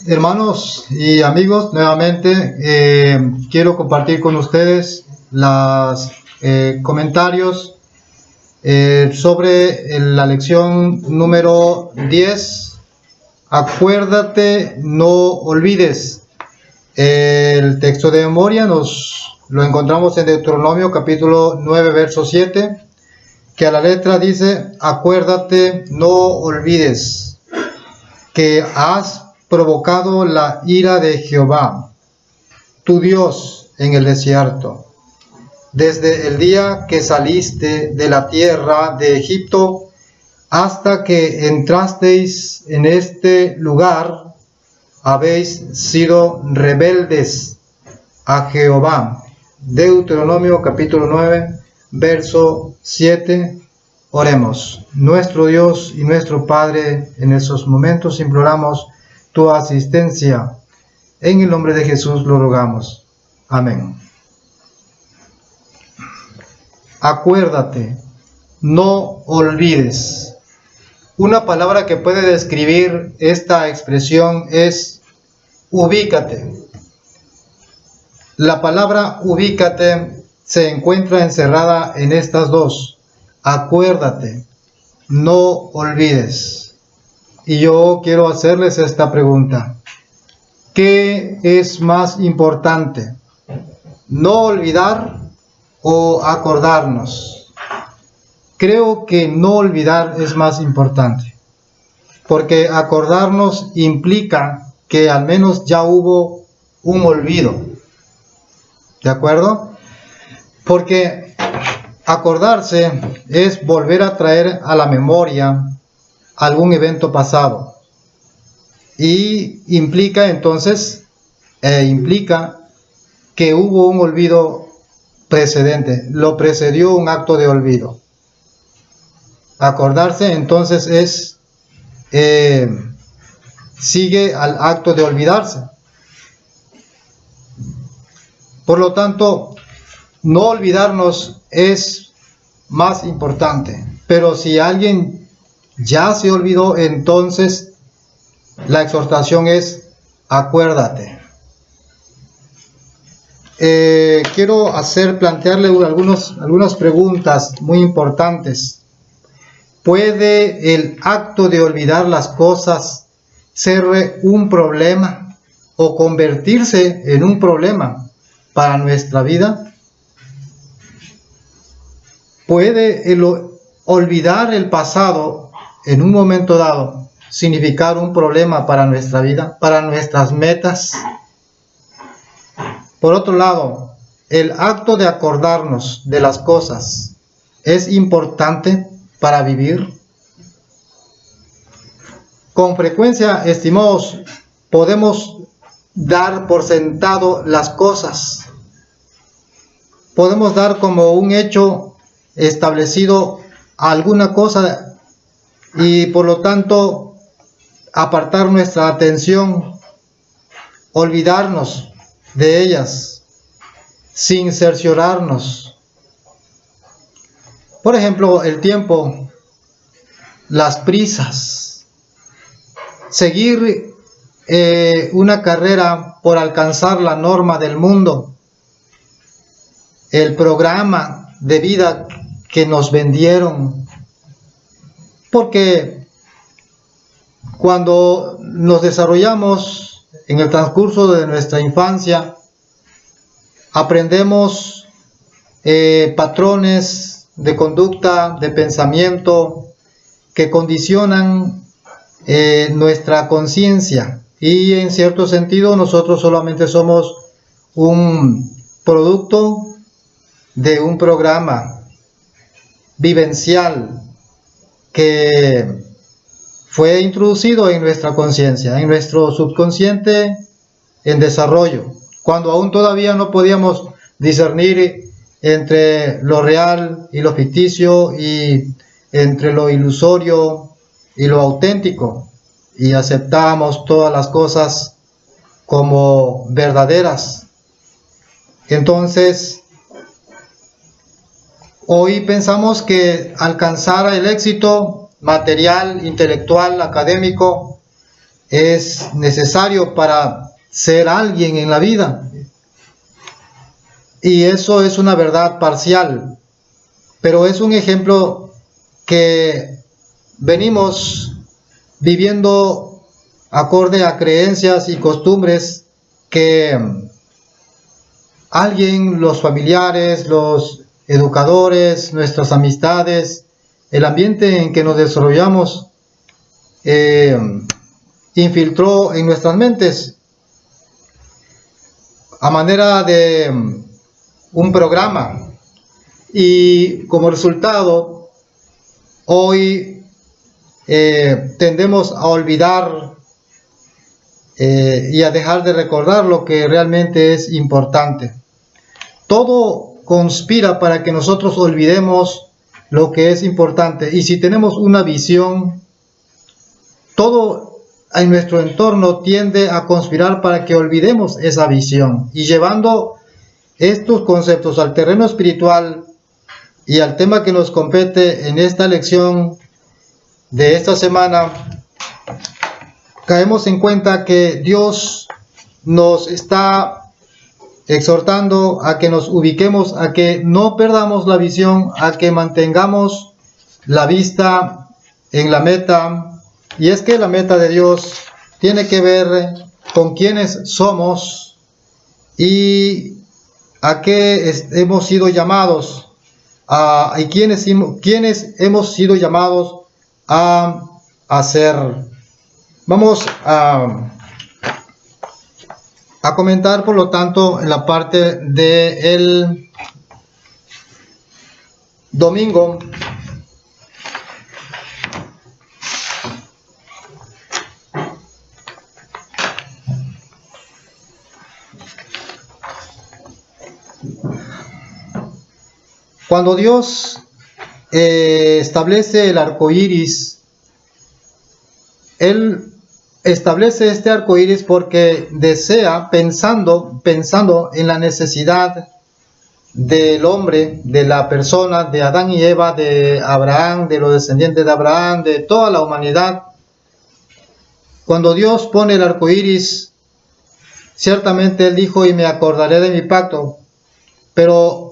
Hermanos y amigos, nuevamente quiero compartir con ustedes los comentarios sobre la lección número 10. Acuérdate, no olvides. El texto de memoria nos lo encontramos en Deuteronomio capítulo 9, verso 7, que a la letra dice: acuérdate, no olvides que has provocado la ira de Jehová, tu Dios, en el desierto, desde el día que saliste de la tierra de Egipto hasta que entrasteis en este lugar. Habéis sido rebeldes a Jehová. Deuteronomio capítulo 9, verso 7. Oremos. Nuestro Dios y nuestro Padre, en esos momentos imploramos tu asistencia. En el nombre de Jesús lo rogamos. Amén. Acuérdate, no olvides. Una palabra que puede describir esta expresión es ubícate. La palabra ubícate se encuentra encerrada en estas dos: acuérdate, no olvides. Y yo quiero hacerles esta pregunta: ¿qué es más importante? ¿No olvidar o acordarnos? Creo que no olvidar es más importante, porque acordarnos implica que al menos ya hubo un olvido. ¿De acuerdo? Porque acordarse es volver a traer a la memoria algún evento pasado. Y implica entonces, implica que hubo un olvido precedente, lo precedió un acto de olvido. Acordarse entonces es, sigue al acto de olvidarse. Por lo tanto, no olvidarnos es más importante. Pero si alguien ya se olvidó, entonces la exhortación es: acuérdate. Quiero plantearle algunas preguntas muy importantes. ¿Puede el acto de olvidar las cosas ser un problema o convertirse en un problema para nuestra vida? ¿Puede olvidar el pasado en un momento dado significar un problema para nuestra vida, para nuestras metas? Por otro lado, ¿el acto de acordarnos de las cosas es importante para vivir? Con frecuencia, estimados, podemos dar por sentado las cosas. Podemos dar como un hecho establecido alguna cosa y por lo tanto apartar nuestra atención, olvidarnos de ellas sin cerciorarnos. Por ejemplo, el tiempo, las prisas, seguir una carrera por alcanzar la norma del mundo, el programa de vida que nos vendieron. Porque cuando nos desarrollamos en el transcurso de nuestra infancia, aprendemos patrones de conducta, de pensamiento, que condicionan nuestra conciencia, y en cierto sentido nosotros solamente somos un producto de un programa vivencial que fue introducido en nuestra conciencia, en nuestro subconsciente en desarrollo, cuando aún todavía no podíamos discernir entre lo real y lo ficticio, y entre lo ilusorio y lo auténtico, y aceptábamos todas las cosas como verdaderas. Entonces, hoy pensamos que alcanzar el éxito material, intelectual, académico, es necesario para ser alguien en la vida. Y eso es una verdad parcial, pero es un ejemplo que venimos viviendo acorde a creencias y costumbres que alguien, los familiares, los educadores, nuestras amistades, el ambiente en que nos desarrollamos, infiltró en nuestras mentes a manera de un programa, y como resultado hoy tendemos a olvidar y a dejar de recordar lo que realmente es importante. Todo conspira para que nosotros olvidemos lo que es importante, y si tenemos una visión, todo en nuestro entorno tiende a conspirar para que olvidemos esa visión. Y llevando estos conceptos al terreno espiritual y al tema que nos compete en esta lección de esta semana, caemos en cuenta que Dios nos está exhortando a que nos ubiquemos, a que no perdamos la visión, a que mantengamos la vista en la meta. Y es que la meta de Dios tiene que ver con quiénes somos y a qué hemos sido llamados, y quiénes hemos sido llamados a hacer. Vamos a comentar, por lo tanto, en la parte del domingo. Cuando Dios establece el arco iris, Él establece este arco iris porque desea, pensando en la necesidad del hombre, de la persona, de Adán y Eva, de Abraham, de los descendientes de Abraham, de toda la humanidad. Cuando Dios pone el arco iris, ciertamente Él dijo: y me acordaré de mi pacto. Pero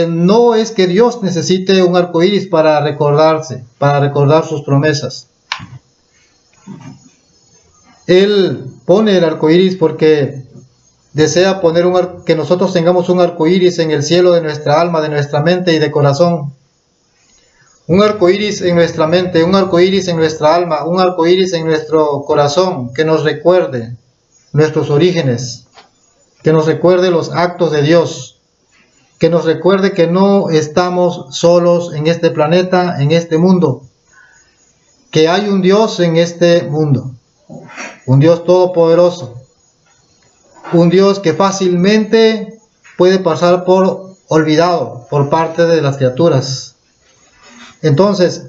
no es que Dios necesite un arco iris para recordarse, para recordar sus promesas. Él pone el arco iris porque desea poner que nosotros tengamos un arco iris en el cielo de nuestra alma, de nuestra mente y de corazón. Un arco iris en nuestra mente, un arco iris en nuestra alma, un arco iris en nuestro corazón, que nos recuerde nuestros orígenes, que nos recuerde los actos de Dios, que nos recuerde que no estamos solos en este planeta, en este mundo, que hay un Dios en este mundo, un Dios todopoderoso, un Dios que fácilmente puede pasar por olvidado por parte de las criaturas. Entonces,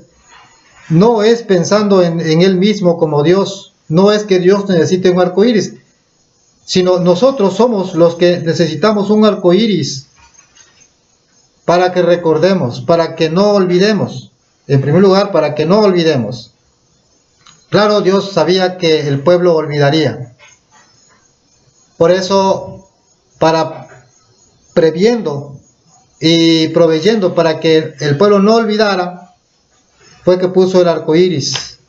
no es pensando en Él mismo como Dios, no es que Dios necesite un arco iris, sino nosotros somos los que necesitamos un arco iris para que recordemos, para que no olvidemos. En primer lugar, para que no olvidemos. Claro, Dios sabía que el pueblo olvidaría. Por eso, previendo y proveyendo para que el pueblo no olvidara, fue que puso el arco iris.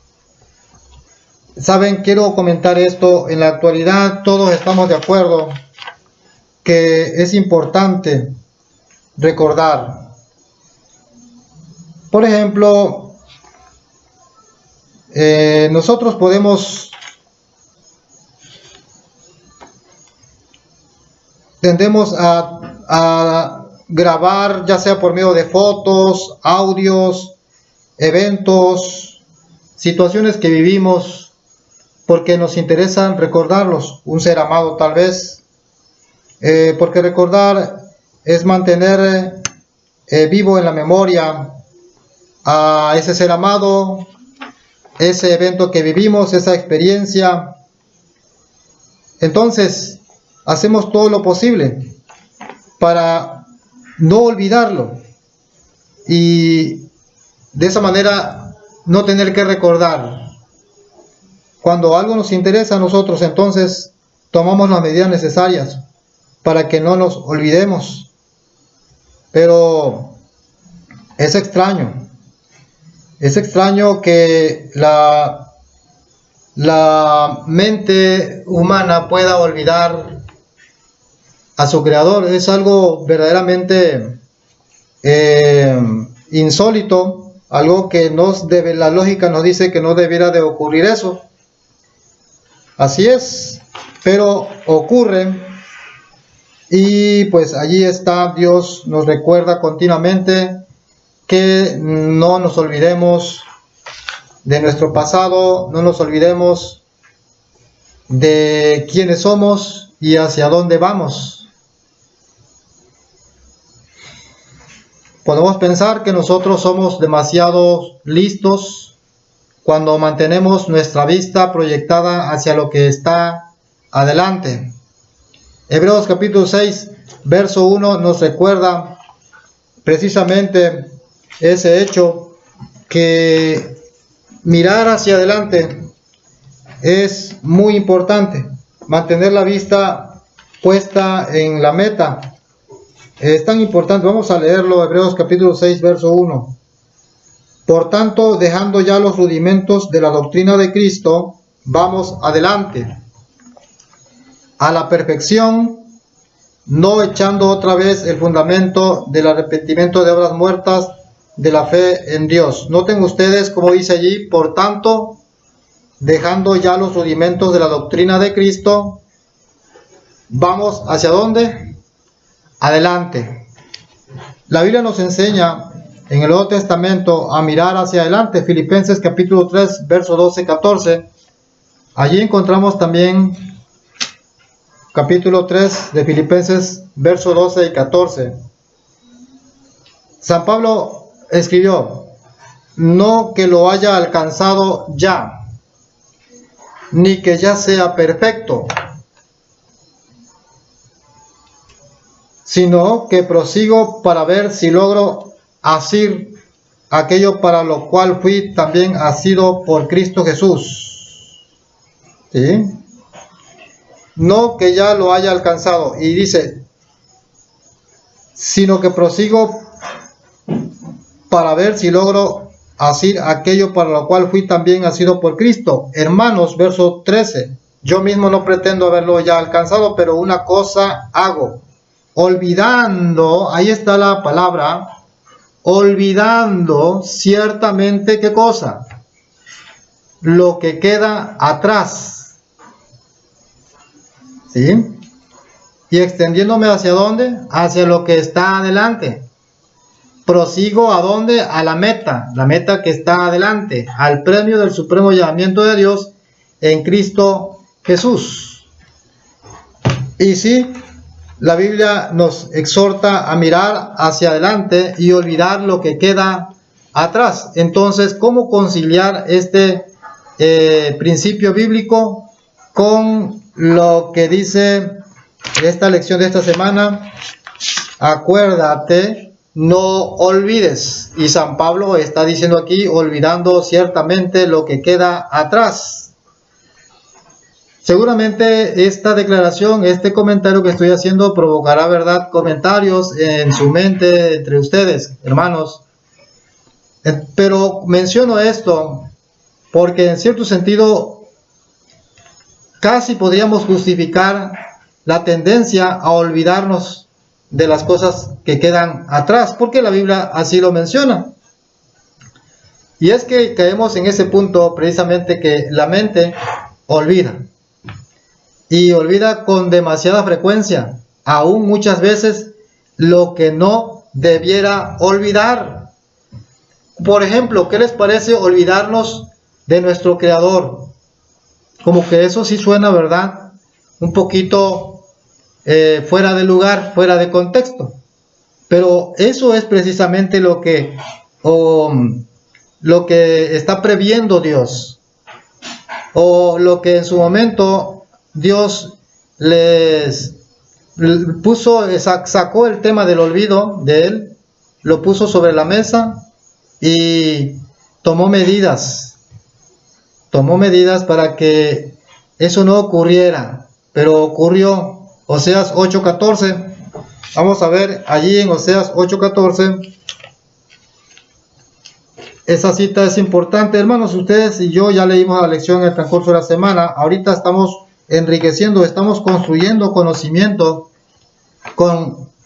Saben, quiero comentar esto. En la actualidad todos estamos de acuerdo que es importante recordar. Por ejemplo, nosotros tendemos a grabar, ya sea por medio de fotos, audios, eventos, situaciones que vivimos, porque nos interesa recordarlos, un ser amado tal vez, porque recordar es mantener vivo en la memoria a ese ser amado, ese evento que vivimos, esa experiencia. Entonces, hacemos todo lo posible para no olvidarlo y de esa manera no tener que recordar. cuando algo nos interesa a nosotros, entonces tomamos las medidas necesarias para que no nos olvidemos. Pero es extraño que la mente humana pueda olvidar a su creador. Es algo verdaderamente insólito, algo que la lógica nos dice que no debiera de ocurrir eso. Así es, pero ocurre, y pues allí está. Dios nos recuerda continuamente que no nos olvidemos de nuestro pasado, no nos olvidemos de quiénes somos y hacia dónde vamos. Podemos pensar que nosotros somos demasiado listos cuando mantenemos nuestra vista proyectada hacia lo que está adelante. Hebreos capítulo 6, verso 1 nos recuerda precisamente ese hecho, que mirar hacia adelante es muy importante. Mantener la vista puesta en la meta es tan importante. Vamos a leerlo, Hebreos capítulo 6, verso 1. Por tanto, dejando ya los rudimentos de la doctrina de Cristo, vamos adelante a la perfección, no echando otra vez el fundamento del arrepentimiento de obras muertas de la fe en Dios. Noten ustedes como dice allí, por tanto, dejando ya los rudimentos de la doctrina de Cristo, vamos ¿hacia dónde? Adelante. La Biblia nos enseña en el Nuevo Testamento a mirar hacia adelante. Filipenses capítulo 3, verso 12-14. Allí encontramos también capítulo 3 de Filipenses, verso 12 y 14. San Pablo escribió: no que lo haya alcanzado ya, ni que ya sea perfecto, sino que prosigo para ver si logro asir aquello para lo cual fui también asido por Cristo Jesús. ¿Sí? No que ya lo haya alcanzado, y dice, sino que prosigo para ver si logro asir aquello para lo cual fui también asido por Cristo. Hermanos, verso 13, yo mismo no pretendo haberlo ya alcanzado, pero una cosa hago, olvidando, ahí está la palabra, olvidando ciertamente, ¿qué cosa? Lo que queda atrás, ¿sí? Y extendiéndome ¿hacia dónde? Hacia lo que está adelante. Prosigo ¿a dónde? A la meta que está adelante, al premio del supremo llamamiento de Dios en Cristo Jesús. Y sí, la Biblia nos exhorta a mirar hacia adelante y olvidar lo que queda atrás. Entonces, ¿cómo conciliar este principio bíblico con lo que dice esta lección de esta semana? Acuérdate, no olvides. Y San Pablo está diciendo aquí, olvidando ciertamente lo que queda atrás. Seguramente esta declaración, este comentario que estoy haciendo provocará, ¿verdad?, comentarios en su mente entre ustedes, hermanos. Pero menciono esto porque en cierto sentido casi podríamos justificar la tendencia a olvidarnos de las cosas que quedan atrás, porque la Biblia así lo menciona. Y es que caemos en ese punto precisamente que la mente olvida. Y olvida con demasiada frecuencia, aún muchas veces, lo que no debiera olvidar. Por ejemplo, ¿qué les parece olvidarnos de nuestro Creador? Como que eso sí suena, ¿verdad?, un poquito fuera de lugar, fuera de contexto. Pero eso es precisamente lo que está previendo Dios, o lo que en su momento Dios les puso, sacó el tema del olvido de él, lo puso sobre la mesa y tomó medidas tomó medidas para que eso no ocurriera, pero ocurrió. Oseas 8:14. Vamos a ver allí en Oseas 8:14. Esa cita es importante, hermanos. Ustedes y yo ya leímos la lección en el transcurso de la semana. Ahorita estamos enriqueciendo, estamos construyendo conocimiento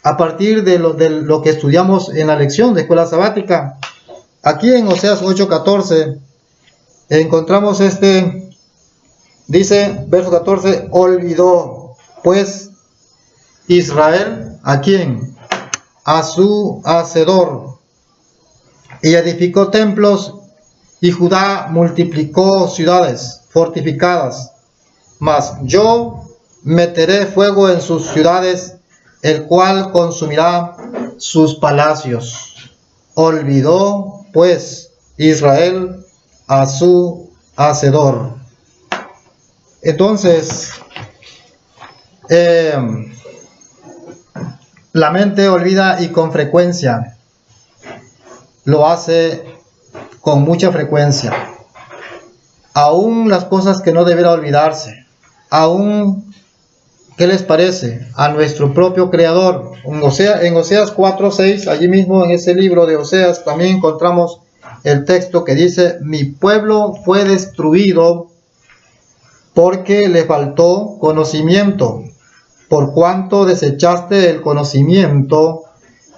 a partir de lo que estudiamos en la lección de escuela sabática. Aquí en Oseas 8:14 encontramos dice, verso 14, olvidó pues Israel, ¿a quién? A su hacedor, y edificó templos, y Judá multiplicó ciudades fortificadas. Mas yo meteré fuego en sus ciudades, el cual consumirá sus palacios. Olvidó pues Israel a su hacedor. Entonces, la mente olvida, y con frecuencia. Lo hace con mucha frecuencia. Aún las cosas que no deberá olvidarse. Aún, ¿qué les parece? A nuestro propio Creador. En Oseas 4:6, allí mismo en ese libro de Oseas, también encontramos el texto que dice: mi pueblo fue destruido porque le faltó conocimiento. Por cuanto desechaste el conocimiento,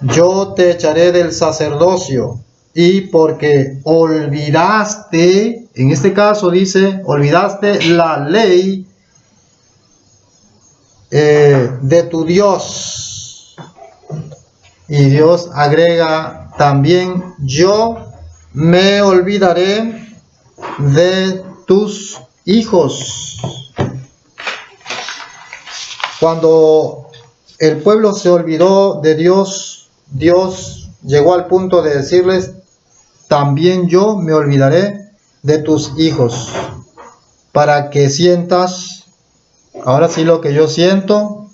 yo te echaré del sacerdocio. Y porque olvidaste, en este caso dice, olvidaste la ley de tu Dios. Y Dios agrega también: yo me olvidaré de tus hijos. Cuando el pueblo se olvidó de Dios, Dios llegó al punto de decirles: también yo me olvidaré de tus hijos, para que sientas ahora sí lo que yo siento.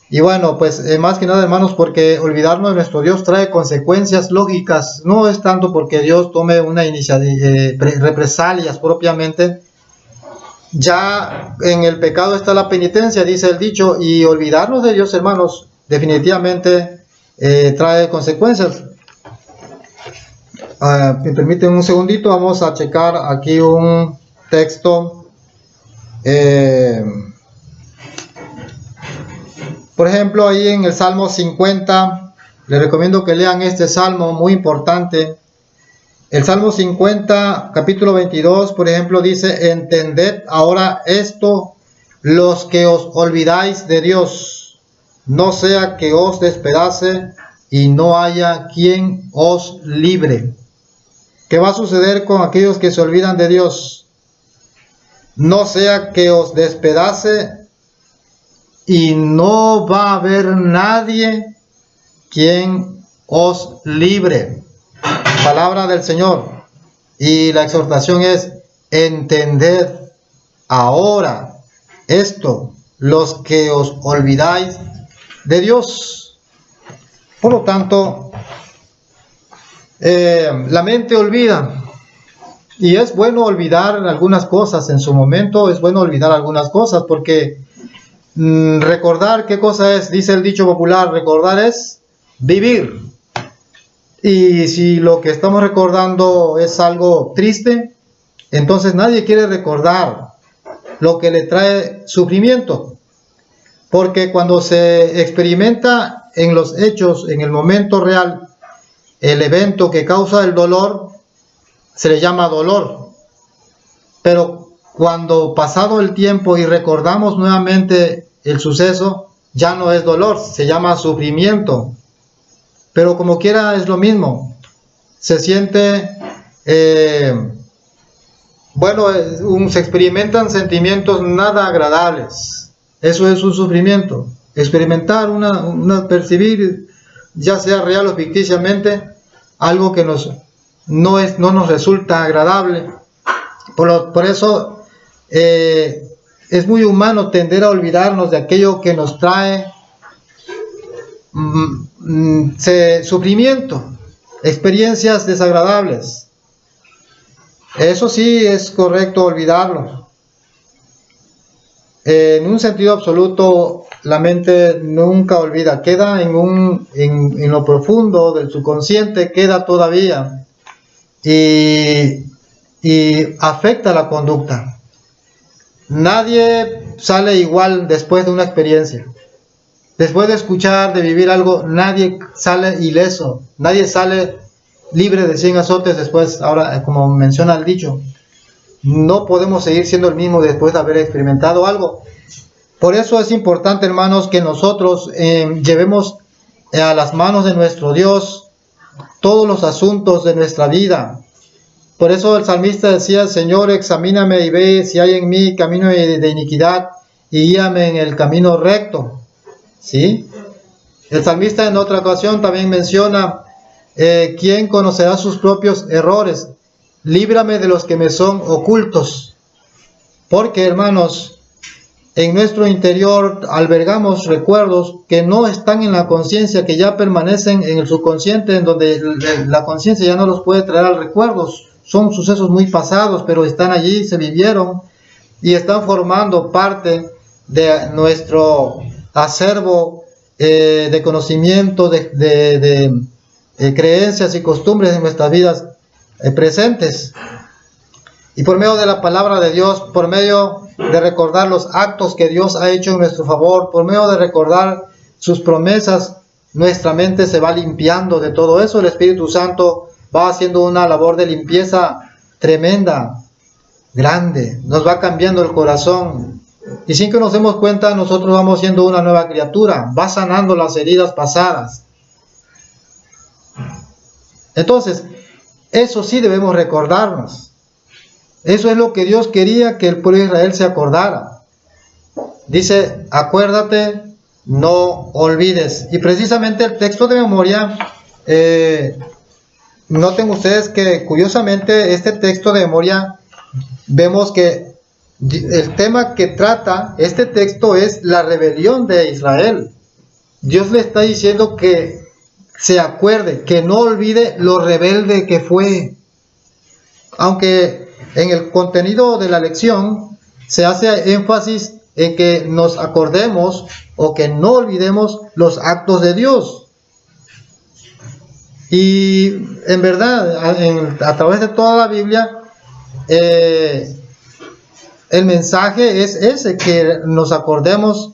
Y bueno, pues más que nada, hermanos, porque olvidarnos de nuestro Dios trae consecuencias lógicas. No es tanto porque Dios tome una iniciativa, represalias propiamente. Ya en el pecado está la penitencia, dice el dicho, y olvidarnos de Dios, hermanos, definitivamente trae consecuencias. Me permiten un segundito, vamos a checar aquí un texto. Por ejemplo, ahí en el Salmo 50, les recomiendo que lean este salmo muy importante. El Salmo 50, capítulo 22, por ejemplo, dice: entended ahora esto, los que os olvidáis de Dios, no sea que os despedace y no haya quien os libre. ¿Qué va a suceder con aquellos que se olvidan de Dios? No sea que os despedace y no va a haber nadie quien os libre. Palabra del Señor. Y la exhortación es: entended ahora esto, los que os olvidáis de Dios. Por lo tanto, la mente olvida, y es bueno olvidar algunas cosas en su momento. Es bueno olvidar algunas cosas porque recordar, ¿qué cosa es? Dice el dicho popular: recordar es vivir. Y si lo que estamos recordando es algo triste, entonces nadie quiere recordar lo que le trae sufrimiento. Porque cuando se experimenta en los hechos, en el momento real, el evento que causa el dolor, se le llama dolor. Pero cuando pasado el tiempo y recordamos nuevamente el suceso, ya no es dolor, se llama sufrimiento. Pero como quiera es lo mismo. Se siente, se experimentan sentimientos nada agradables. Eso es un sufrimiento. Experimentar, percibir, ya sea real o ficticiamente, algo que no nos resulta agradable. Por eso es muy humano tender a olvidarnos de aquello que nos trae sufrimiento, experiencias desagradables. Eso sí es correcto olvidarlo. En un sentido absoluto, la mente nunca olvida, queda en lo profundo del subconsciente, queda todavía y, y afecta la conducta. Nadie sale igual después de una experiencia. Después de escuchar, de vivir algo, nadie sale ileso, nadie sale libre de 100 azotes después. Ahora, como menciona el dicho, no podemos seguir siendo el mismo después de haber experimentado algo. Por eso es importante, hermanos, que nosotros llevemos a las manos de nuestro Dios todos los asuntos de nuestra vida. Por eso el salmista decía: Señor, examíname y ve si hay en mí camino de iniquidad y guíame en el camino recto. ¿Sí? El salmista en otra ocasión también menciona: ¿quién conocerá sus propios errores? Líbrame de los que me son ocultos. Porque, hermanos, en nuestro interior albergamos recuerdos que no están en la conciencia, que ya permanecen en el subconsciente, en donde la conciencia ya no los puede traer al recuerdo. Son sucesos muy pasados, pero están allí, se vivieron y están formando parte de nuestro acervo de conocimiento, de creencias y costumbres en nuestras vidas presentes. Y por medio de la palabra de Dios, por medio de recordar los actos que Dios ha hecho en nuestro favor, por medio de recordar sus promesas, nuestra mente se va limpiando de todo eso. El Espíritu Santo va haciendo una labor de limpieza tremenda, grande. Nos va cambiando el corazón. Y sin que nos demos cuenta, nosotros vamos siendo una nueva criatura. Va sanando las heridas pasadas. Entonces, eso sí debemos recordarnos. Eso es lo que Dios quería que el pueblo de Israel se acordara. Dice: acuérdate, no olvides. Y precisamente el texto de memoria, noten ustedes que curiosamente este texto de memoria, vemos que el tema que trata este texto es la rebelión de Israel. Dios le está diciendo que se acuerde, que no olvide lo rebelde que fue. Aunque en el contenido de la lección se hace énfasis en que nos acordemos o que no olvidemos los actos de Dios. Y en verdad, a través de toda la Biblia, el mensaje es ese: que nos acordemos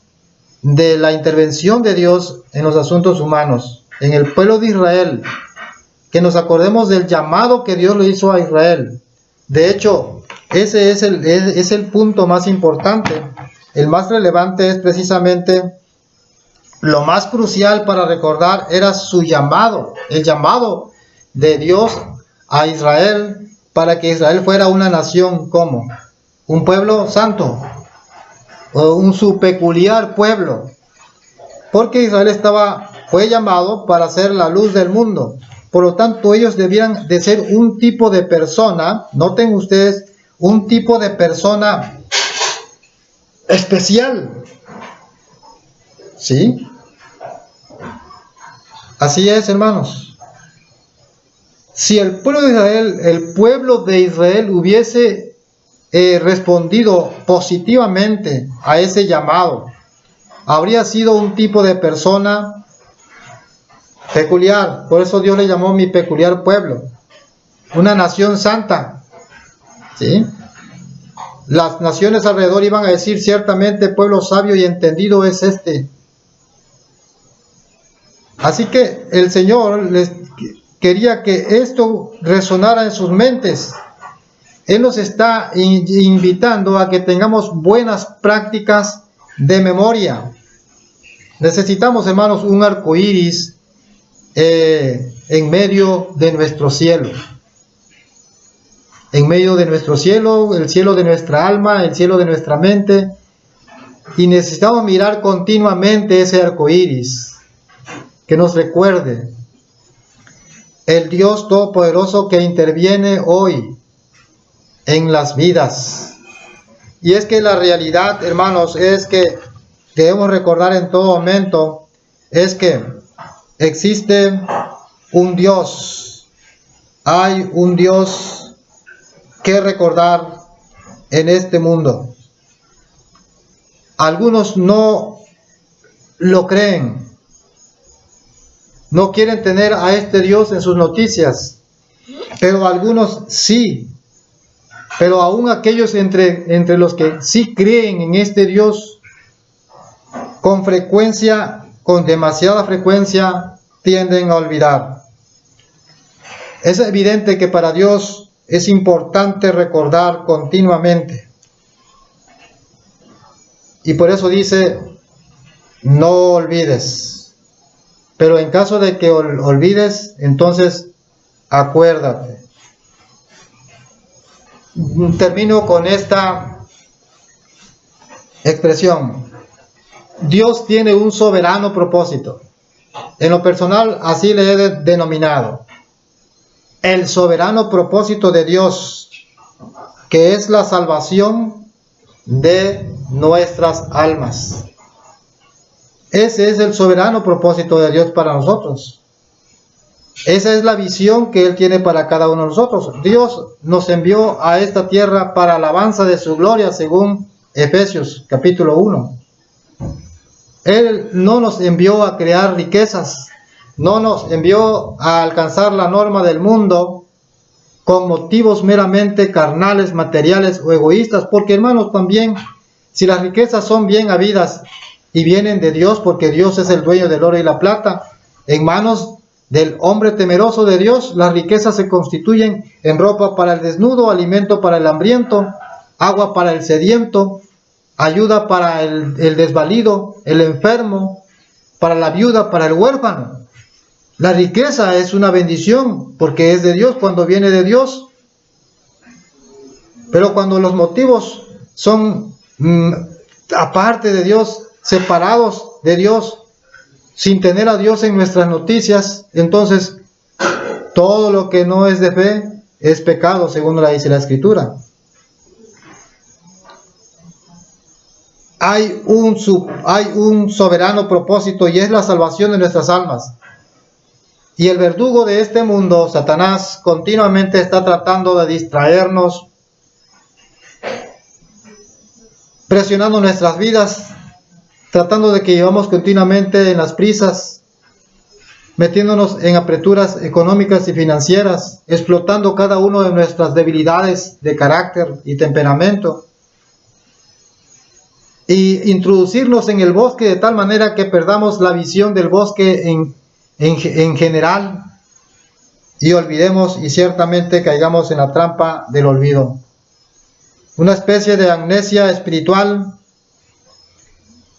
de la intervención de Dios en los asuntos humanos, en el pueblo de Israel, que nos acordemos del llamado que Dios le hizo a Israel. De hecho, ese es el punto más importante. El más relevante es precisamente lo más crucial para recordar: era su llamado, el llamado de Dios a Israel, para que Israel fuera una nación como un pueblo santo, o su peculiar pueblo, porque Israel fue llamado para ser la luz del mundo. Por lo tanto, ellos debían de ser un tipo de persona, noten ustedes, un tipo de persona especial. ¿Sí? Así es, hermanos. Si el pueblo de Israel hubiese respondido positivamente a ese llamado, habría sido un tipo de persona peculiar. Por eso Dios le llamó mi peculiar pueblo, una nación santa. ¿Sí? Las naciones alrededor iban a decir: ciertamente pueblo sabio y entendido es este. Así que el Señor les quería que esto resonara en sus mentes. Él nos está invitando a que tengamos buenas prácticas de memoria. Necesitamos, hermanos, un arco iris en medio de nuestro cielo. En medio de nuestro cielo, el cielo de nuestra alma, el cielo de nuestra mente. Y necesitamos mirar continuamente ese arco iris que nos recuerde el Dios Todopoderoso que interviene hoy en las vidas. Y es que la realidad, hermanos, es que debemos recordar en todo momento, es que existe un Dios. Hay un Dios que recordar en este mundo. Algunos no lo creen, no quieren tener a este Dios en sus noticias, pero algunos sí. Pero aún aquellos entre los que sí creen en este Dios, con frecuencia, con demasiada frecuencia, tienden a olvidar. Es evidente que para Dios es importante recordar continuamente. Y por eso dice, no olvides. Pero en caso de que olvides, entonces acuérdate. Termino con esta expresión. Dios tiene un soberano propósito. En lo personal, así le he denominado. El soberano propósito de Dios, que es la salvación de nuestras almas. Ese es el soberano propósito de Dios para nosotros. Esa es la visión que Él tiene para cada uno de nosotros. Dios nos envió a esta tierra para alabanza de su gloria, según Efesios capítulo 1. Él no nos envió a crear riquezas, no nos envió a alcanzar la norma del mundo con motivos meramente carnales, materiales o egoístas, porque hermanos, también, si las riquezas son bien habidas y vienen de Dios, porque Dios es el dueño del oro y la plata, en manos del hombre temeroso de Dios, las riquezas se constituyen en ropa para el desnudo, alimento para el hambriento, agua para el sediento, ayuda para el desvalido, el enfermo, para la viuda, para el huérfano. La riqueza es una bendición porque es de Dios cuando viene de Dios. Pero cuando los motivos son aparte de Dios, separados de Dios, sin tener a Dios en nuestras noticias, entonces todo lo que no es de fe es pecado, según lo dice la Escritura. Hay un soberano propósito y es la salvación de nuestras almas. Y el verdugo de este mundo, Satanás, continuamente está tratando de distraernos, presionando nuestras vidas, tratando de que llevamos continuamente en las prisas, metiéndonos en apreturas económicas y financieras, explotando cada una de nuestras debilidades de carácter y temperamento, y introducirnos en el bosque de tal manera que perdamos la visión del bosque en general y olvidemos y ciertamente caigamos en la trampa del olvido. Una especie de amnesia espiritual.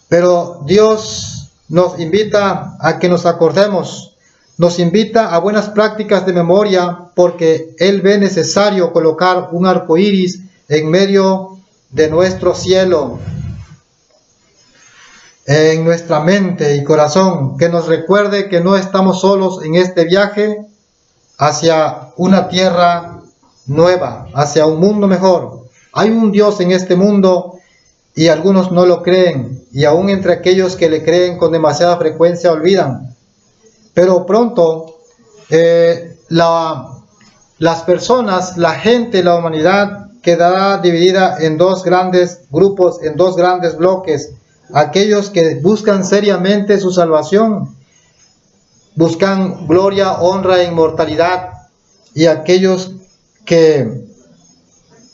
Pero Dios nos invita a que nos acordemos, nos invita a buenas prácticas de memoria, porque Él ve necesario colocar un arco iris en medio de nuestro cielo, en nuestra mente y corazón, que nos recuerde que no estamos solos en este viaje hacia una tierra nueva, hacia un mundo mejor. Hay un Dios en este mundo y algunos no lo creen, y aún entre aquellos que le creen con demasiada frecuencia olvidan. Pero pronto las personas, la gente, la humanidad quedará dividida en dos grandes grupos, en dos grandes bloques. Aquellos que buscan seriamente su salvación, buscan gloria, honra e inmortalidad, y aquellos que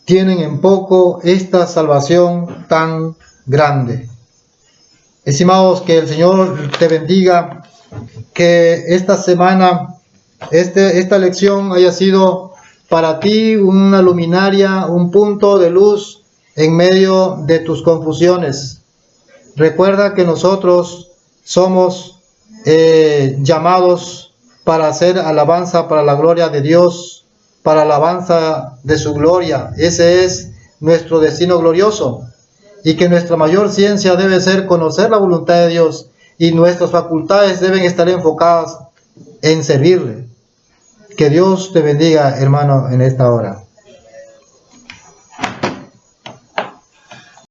tienen en poco esta salvación tan grande. Estimados, que el Señor te bendiga, que esta semana, esta lección haya sido para ti una luminaria, un punto de luz en medio de tus confusiones. Recuerda que nosotros somos llamados para hacer alabanza para la gloria de Dios, para alabanza de su gloria. Ese es nuestro destino glorioso, y que nuestra mayor ciencia debe ser conocer la voluntad de Dios, y nuestras facultades deben estar enfocadas en servirle. Que Dios te bendiga, hermano, en esta hora.